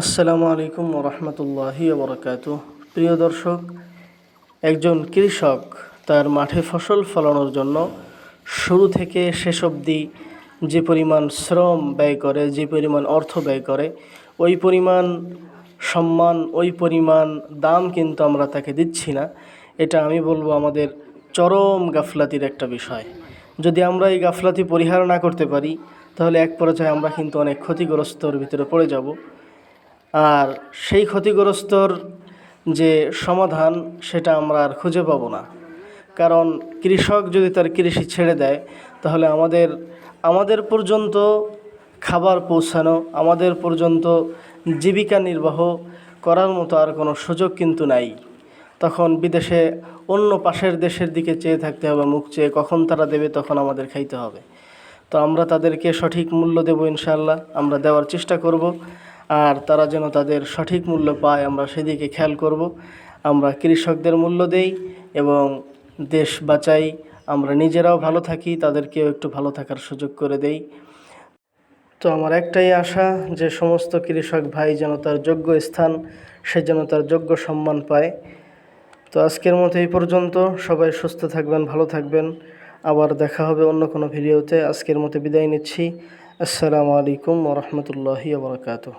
আসসালামু আলাইকুম ওরহমতুল্লাহি ওবরাকাতুহ। প্রিয় দর্শক, একজন কৃষক তার মাঠে ফসল ফলানোর জন্য শুরু থেকে শেষ অবধি যে পরিমাণ শ্রম ব্যয় করে, যে পরিমাণ অর্থ ব্যয় করে, ওই পরিমাণ সম্মান, ওই পরিমাণ দাম কিন্তু আমরা তাকে দিচ্ছি না। এটা আমি বলবো আমাদের চরম গাফলাতির একটা বিষয়। যদি আমরা এই গাফলাতি পরিহার না করতে পারি, তাহলে এক পর্যায়ে আমরা কিন্তু অনেক ক্ষতিগ্রস্তর ভিতরে পড়ে যাব। আর সেই ক্ষতিগ্রস্তর যে সমাধান, সেটা আমরা আর খুঁজে পাবো না। কারণ কৃষক যদি তার কৃষি ছেড়ে দেয়, তাহলে আমাদের পর্যন্ত খাবার পৌঁছানো, আমাদের পর্যন্ত জীবিকা নির্বাহ করার মতো আর কোনো সুযোগ কিন্তু নাই। তখন বিদেশে অন্য পাশের দেশের দিকে চেয়ে থাকতে হবে, মুখ চেয়ে কখন তারা দেবে তখন আমাদের খাইতে হবে। তো আমরা তাদেরকে সঠিক মূল্য দেব, ইনশাআল্লাহ আমরা দেওয়ার চেষ্টা করব। আর তারা যেন তাদের সঠিক মূল্য পায়, আমরা সেদিকে খেয়াল করব। আমরা কৃষকদের মূল্য দেই এবং দেশ বাঁচাই, আমরা নিজেরাও ভালো থাকি, তাদেরকেও একটু ভালো থাকার সুযোগ করে দেই। তো আমার একটাই আশা যে সমস্ত কৃষক ভাই যেন তার যোগ্য স্থান, সে যেন তার যোগ্য সম্মান পায়। তো আজকের মতো এই পর্যন্ত। সবাই সুস্থ থাকবেন, ভালো থাকবেন। আবার দেখা হবে অন্য কোনো ভিডিওতে। আজকের মতো বিদায় নিচ্ছি। আসসালামু আলাইকুম ওরহমতুল্লাহি ওবরাকাতুহ।